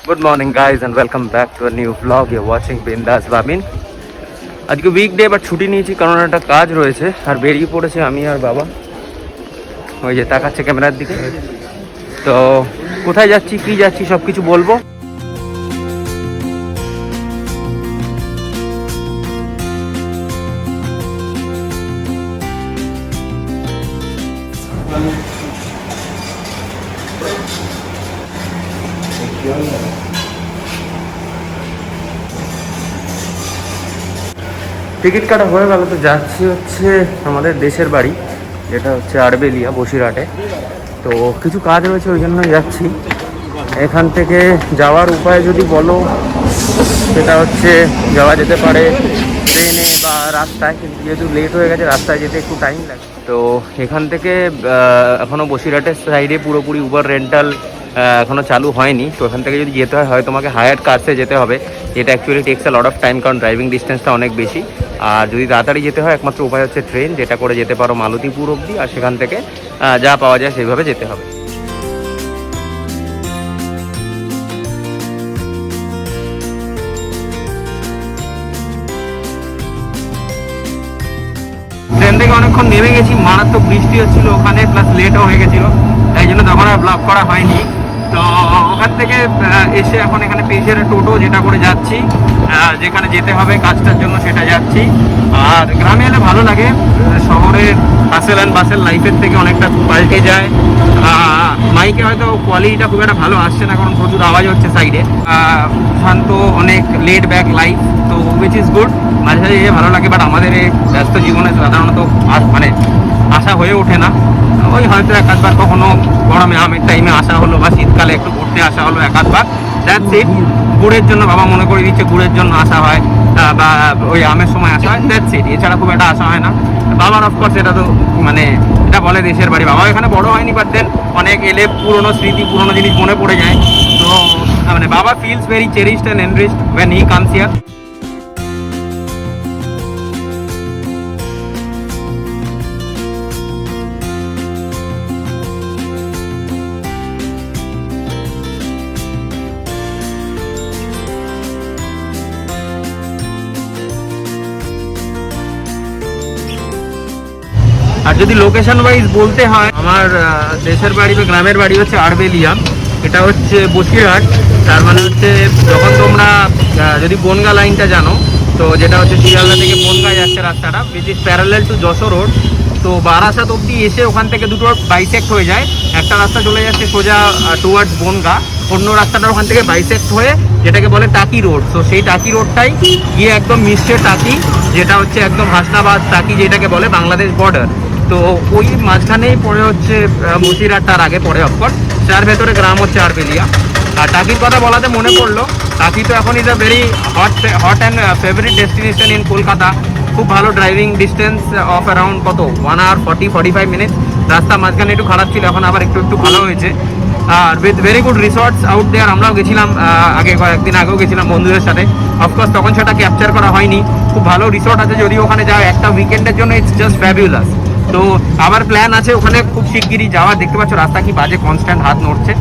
Good morning guys and welcome back to a new vlog. You're watching Bindas Babin. আজকে weekday but ছুটি নিয়েছি কারণ একটা কাজ রয়েছে আর বেরিয়ে পড়েছে আমি আর বাবা। ওই যে তাকাচ্ছে ক্যামেরার দিকে। তো কোথায় যাচ্ছি কি যাচ্ছি সব কিছু বলবো। টিকিট কাটা হয়ে গেল, তো যাচ্ছি হচ্ছে আমাদের দেশের বাড়ি, যেটা হচ্ছে আড়বেলিয়া বসিরহাটে। তো কিছু কাজ রয়েছে ওই জন্য যাচ্ছি। এখান থেকে যাওয়ার উপায় যদি বলো সেটা হচ্ছে যাওয়া যেতে পারে ট্রেনে বা রাস্তায়, কিন্তু যেহেতু লেট হয়ে গেছে রাস্তায় যেতে একটু টাইম লাগে। তো এখান থেকে এখনও বসিরহাটের সাইডে পুরোপুরি উবার রেন্টাল এখনও চালু হয়নি। তো এখান থেকে যদি যেতে হয় তোমাকে হায়ার কার্সে যেতে হবে, যেটা actually takes a lot of time, কারণ ড্রাইভিং ডিস্টেন্সটা অনেক বেশি। আর যদি তাড়াতাড়ি যেতে হয় একমাত্র উপায় হচ্ছে ট্রেন, যেটা করে যেতে পারো মালতীপুর অবধি, আর সেখান থেকে যা পাওয়া যায় সেইভাবে যেতে হবে। ট্রেন থেকে অনেকক্ষণ নেমে গেছি, মারাত্মক বৃষ্টি হচ্ছিল ওখানে, প্লাস লেটও হয়ে গেছিলো, তাই জন্য তখন আর ব্লগ করা হয়নি। তো ওখান থেকে এসে এখন এখানে পেজের টোটো যেটা করে যাচ্ছি, যেখানে যেতে হবে কাজটার জন্য সেটা যাচ্ছি। আর গ্রামে এলে ভালো লাগে, শহরের হাসেল অ্যান্ড বাসেল লাইফের থেকে অনেকটা পাল্টে যায়। মাইকে হয়তো কোয়ালিটিটা খুব একটা ভালো আসছে না, কারণ প্রচুর আওয়াজ হচ্ছে সাইডে। শান্ত, অনেক লেড ব্যাক লাইফ, তো উইচ ইজ গুড। মাঝে মাঝে ভালো লাগে, বাট আমাদের এই ব্যস্ত জীবনে সাধারণত মানে আসা হয়ে ওঠে না। ওই হয়তো এক আধবার কখনো গরমে আমের টাইমে আসা হলো, বা শীতকালে একটু ঘুরতে আসা হলো এক আধবার, দ্যাটস ইট। গুড়ের জন্য বাবা মনে করে দিচ্ছে গুড়ের জন্য আসা হয়, বা ওই আমের সময় আসা হয়, দ্যাটস ইট। এছাড়া খুব একটা আসা হয় না। বাবার অফকোর্স এটা তো মানে এটা বলে দেশের বাড়ি, বাবা এখানে বড় হয়নি, বাট দেন অনেক এলে পুরোনো স্মৃতি পুরোনো জিনিস মনে পড়ে যায়। তো মানে বাবা feels very cherished and enriched when he comes here. আর যদি লোকেশন ওয়াইজ বলতে হয়, আমার দেশের বাড়ি বা গ্রামের বাড়ি হচ্ছে আড়বেলিয়া, এটা হচ্ছে বসিরহাট। তার মানে হচ্ছে যখন তোমরা যদি বনগা লাইনটা জানো, তো যেটা হচ্ছে শিয়ালদা থেকে বনগা যাচ্ছে রাস্তাটা, which is parallel to Jessore road. তো বারাসাত অব্দি এসে ওখান থেকে দুটো বাইসেক্ট হয়ে যায়, একটা রাস্তা চলে যাচ্ছে সোজা টুয়ার্ডস বনগা, অন্য রাস্তাটা ওখান থেকে বাইসেক্ট হয়ে যেটাকে বলে টাকি রোড। তো সেই টাকি রোডটাই গিয়ে একদম মিষ্টের টাকি, যেটা হচ্ছে একদম হাসনাবাদ টাকি যেটাকে বলে বাংলাদেশ বর্ডার। তো ওই মাঝখানেই পড়ে হচ্ছে বসিরহাট, তার আগে পড়ে অফকোর্স। তার ভেতরে গ্রাম হচ্ছে আড়বেলিয়া। আর টাকির কথা বলাতে মনে পড়লো, টাকি তো এখন is a very hot and favourite destination in Kolkata. খুব ভালো driving distance of around 1 hour 45 minutes। রাস্তা মাঝখানে একটু খারাপ ছিল, এখন আবার একটু ভালো হয়েছে। আর with very good resorts out there. আমরাও গেছিলাম আগে, কয়েকদিন আগেও গেছিলাম বন্ধুদের সাথে। অফকোর্স তখন সেটা ক্যাপচার করা হয়নি। খুব ভালো রিসর্ট আছে, যদি ওখানে যাও একটা উইকেন্ডের জন্য ইটস জাস্ট ফ্যাবিউলাস। তো আবার প্ল্যান আছে ওখানে খুব শিগগিরই যাওয়া। দেখতে পাচ্ছ রাস্তা কি বাজে, কনস্ট্যান্ট হাত নড়ছে,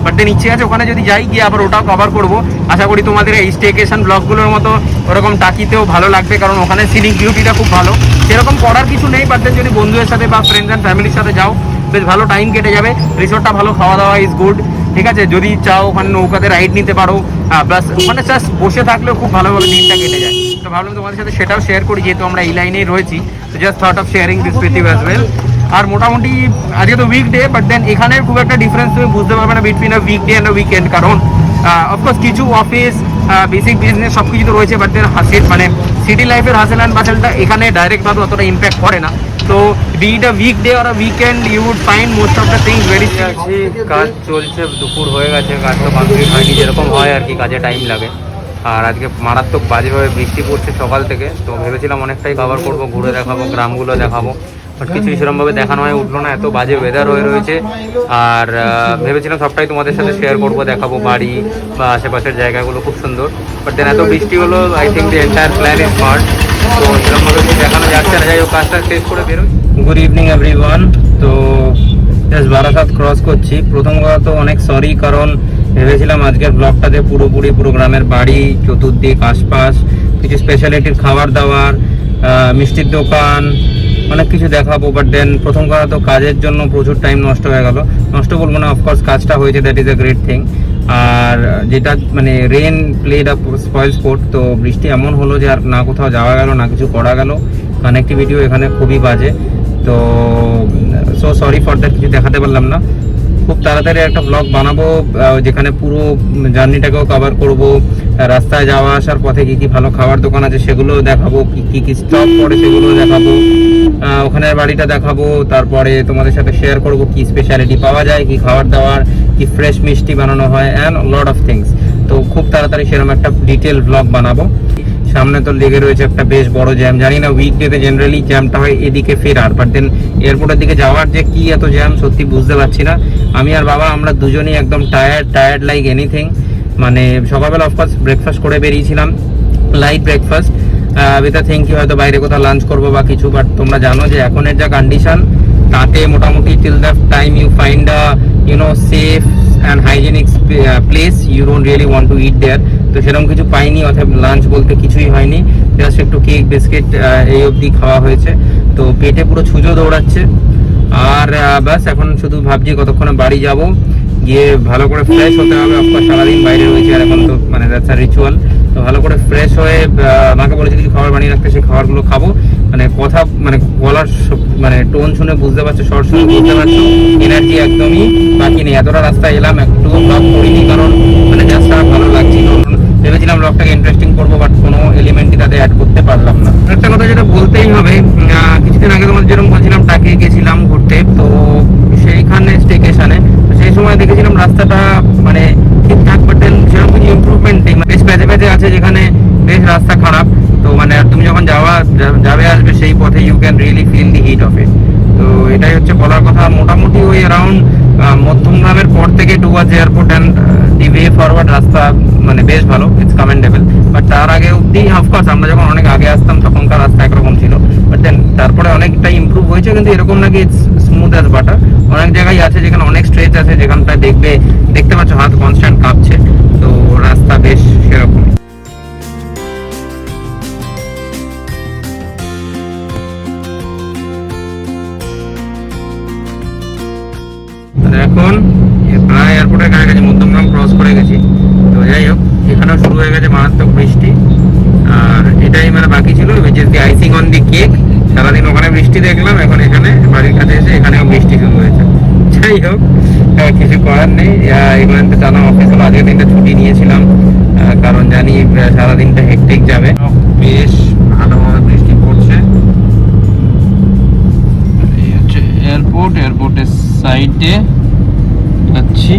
বাট দেন ইচ্ছে আছে ওখানে যদি যাই গিয়ে আবার ওটাও কভার করবো। আশা করি তোমাদের এই স্টেকেশন ব্লগগুলোর মতো ওরকম টাকিতেও ভালো লাগবে, কারণ ওখানে সিনিক বিউটিটা খুব ভালো। সেরকম করার কিছু নেই, বাট দেন যদি বন্ধুদের সাথে বা ফ্রেন্ডস অ্যান্ড ফ্যামিলির সাথে যাও বেশ ভালো টাইম কেটে যাবে। রিসোর্টটা ভালো, খাওয়া দাওয়া ইজ গুড, ঠিক আছে। যদি চাও ওখানে নৌকাতে রাইড নিতে পারো, প্লাস ওখানে জাস্ট বসে থাকলেও খুব ভালোভাবে দিনটা কেটে যায়। তো ভাবলাম তোমাদের সাথে সেটাও শেয়ার করি, যেহেতু আমরা এই লাইনেই রয়েছি। তো just thought of sharing this with you as well. আর মোটামুটি আজকে তো উইকডে, বাট দেন এখানে খুব একটা ডিফারেন্স তুমি বুঝতে পারবে না between a weekday and a weekend, কারণ অফকোর্স কিছু অফিস বেসিক বিজনেস সব কিছু তো রয়েছে, বাট দেন মানে সিটি লাইফের হাসেল অ্যান্ড বাসেলটা এখানে ডাইরেক্টভাবে অতটা ইম্প্যাক্ট করে না। তো be it a weekday or a weekend, you would find most of the things very আছে। কাজ চলছে, দুপুর হয়ে গেছে, কাজ তো কমপ্লিট হয়নি, যেরকম হয় আর কি, কাজে টাইম লাগে। আর আজকে মারাত্মক বাজেভাবে বৃষ্টি পড়ছে সকাল থেকে। তো ভেবেছিলাম অনেকটাই কভার করবো, ঘুরে দেখাবো, গ্রামগুলো দেখাবো, বাট কিছুই সেরকমভাবে দেখানো হয়ে উঠলো না, এত বাজে ওয়েদার হয়ে রয়েছে। আর ভেবেছিলাম সবটাই তোমাদের সাথে শেয়ার করবো, দেখাবো বাড়ি বা আশেপাশের জায়গাগুলো খুব সুন্দর, বাট দেন এত বৃষ্টি হলো, I think the entire plan is smart. তো সেরকমভাবে দেখানো যাচ্ছে না, যাই হোক কাজটা শেষ করে বেরোই। Good evening everyone. তো জাস্ট বারাসাত ক্রস করছি। প্রথম কথা তো অনেক সরি, কারণ ভেবেছিলাম আজকের ব্লগটাতে পুরো গ্রামের বাড়ি, চতুর্দিক আশপাশ, কিছু স্পেশালিটির খাবার দাবার, মিষ্টির দোকান, অনেক কিছু দেখাবো। বাট দেন প্রথম কথা তো কাজের জন্য প্রচুর টাইম নষ্ট হয়ে গেল। নষ্ট বলবো না, অফকোর্স কাজটা হয়েছে, that is a great thing. আর যেটা মানে rain played a spoil sport, তো বৃষ্টি এমন হলো যে আর না কোথাও যাওয়া গেল, না কিছু করা গেল। কানেক্টিভিটিও এখানে খুবই বাজে, তো সো সরি ফর দ্যাট, কিছু দেখাতে পারলাম না। খুব তাড়াতাড়ি একটা ব্লগ বানাবো যেখানে পুরো জার্নিটাকেও কভার করব। রাস্তায় যাওয়া আসার পথে কি কি ভালো খাবার দোকান আছে সেগুলো দেখাবো, কি কি স্টপ পড়ে সেগুলো দেখাবো, ওখানের বাড়িটা দেখাবো। তারপরে তোমাদের সাথে শেয়ার করব কি স্পেশালিটি পাওয়া যায়, কি খাবার দাবার, কি ফ্রেশ মিষ্টি বানানো হয়, অ্যান্ড লট অফ থিংস। তো খুব তাড়াতাড়ি সেরকম একটা ডিটেল ব্লগ বানাবো। সামনে তো লেগে রয়েছে একটা বেশ বড় জ্যাম। জানি না উইকডেতে জেনারেলি জ্যামটা হয় এদিকে ফেরার, বাট দেন এয়ারপোর্টের দিকে যাওয়ার যে কি এত জ্যাম সত্যি বুঝতে পারছি না। আমি আর বাবা আমরা দুজনেই একদম টায়ার্ড লাইক এনিথিং। মানে সকালবেলা অফকোর্স ব্রেকফাস্ট করে বেরিয়েছিলাম, লাইট ব্রেকফাস্ট উইথ আ থিঙ্কি হয়তো বাইরে কোথাও লাঞ্চ করবো বা কিছু। বাট তোমরা জানো যে এখনের যা কন্ডিশন, তাতে মোটামুটি till the time you find a safe and hygienic place, you don't really want to eat there. তো সেরকম কিছু পাইনি, অর্থাৎ লাঞ্চ বলতে কিছুই হয়নি, জাস্ট একটু কেক বিস্কিট এই অবধি খাওয়া হয়েছে। তো পেটে পুরো ছুঁচো দৌড়াচ্ছে। আর ব্যাস এখন শুধু ভাবছি কতক্ষণে বাড়ি যাব, গিয়ে ভালো করে ফ্রেশ হতে হবে। অফকোর্স সারাদিন বাইরে রয়েছে, আর এখন তো মানে দ্যাটস আ রিচুয়াল। তো ভালো করে ফ্রেশ হয়ে আমাকে বলেছে কিছু খাবার বানিয়ে রাখতে, সেই খাবারগুলো খাবো। মানে কথা মানে গলার মানে টোন শুনে বুঝতে পারছো, স্বর শুনে বুঝতে পারছো এনার্জি একদমই বাকি নেই। এতটা রাস্তায় এলাম, একটু ব্লগ করিনি, কারণ মানে জাস্ট আর ভালো লাগছিল। ভেবেছিলাম ব্লগটাকে ইন্টারেস্টিং করবো, বাট কোনো এলিমেন্টই তাতে অ্যাড করতে পারলাম না। একটা কথা যেটা বলতেই হবে, কিছুদিন আগে তোমাদের যেরকম বলছিলাম টাকে গেছিলাম ঘুরতে, তো সেইখানে স্টেকেশনে, তো সেই সময় দেখেছিলাম রাস্তাটা মানে ঠিকঠাক, বাট দেন সেরকম কিছু ইমপ্রুভমেন্ট নেই। বেশ প্যাচে আছে যেখানে বেশ রাস্তা খারাপ। তো মানে তুমি যখন যাবে আসবে সেই পথে you can really feel the heat of it. তো এটাই হচ্ছে বলার কথা। মোটামুটি ওই অ্যারাউন্ড মধ্যমগ্রামের পর থেকে towards airport and the way forward রাস্তা মানে বেশ ভালো, ইটস কমেন্ডেবল। বাট তার আগে অব্দি অফকোর্স আমরা যখন অনেক আগে আসতাম তখনকার রাস্তা একরকম ছিল, বাট দেন তারপরে অনেকটা ইমপ্রুভ হয়েছে। কিন্তু এরকম নাকি ইটস স্মুথ অ্যাজ বাটার। অনেক জায়গায় আছে যেখানে অনেক স্ট্রেচ আছে, যেখানটায় দেখতে পাচ্ছ হাত কনস্ট্যান্ট কাঁপছে। তো রাস্তা বেশ সেরকম। এখন প্রায় এয়ারপোর্টের কাছাকাছি, মধ্যমগ্রাম ক্রস করে গেছি। তো যাই হোক, এখানেও শুরু হয়ে গেছে মারাত্মক বৃষ্টি। আর এটাই মানে বাকি ছিল, which is the icing on the cake. সারাদিন ওখানে বৃষ্টি দেখলাম, এখন এখানে বাড়ির কাছে এসে এখানেও বৃষ্টি শুরু হয়েছে। যাই হোক, কিছু করার নেই। এগুলো জানা অফিস হলো, আজকের দিনটা ছুটি নিয়েছিলাম, কারণ জানি সারাদিনটা হেক্টিক যাবে। বেশ ভালোভাবে বৃষ্টি পড়ছে। এই হচ্ছে এয়ারপোর্টের সাইডে যাচ্ছি।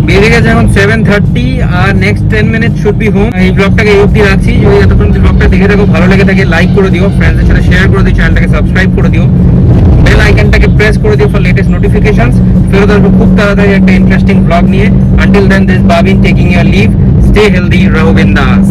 বেড়ে গেছে এখন 7:30, আর next 10 minute should be home. এই ব্লগটাকে এই অবধি রাখছি। যদি এতক্ষণ ব্লগটা দেখে থাকো, ভালো লেগে থাকে লাইক করে দিও, ফ্রেন্ডসদের সাথে শেয়ার করে দিও, চ্যানেলটাকে সাবস্ক্রাইব করে দিও, বেল আইকনটাকে প্রেস করে দিও ফর লেটেস্ট নোটিফিকেশনস। ফেরত আসবো খুব তাড়াতাড়ি একটা ইন্টারেস্টিং ব্লগ নিয়ে। Until then, this Babin taking your leave. Stay healthy, রহো বিন্দাস।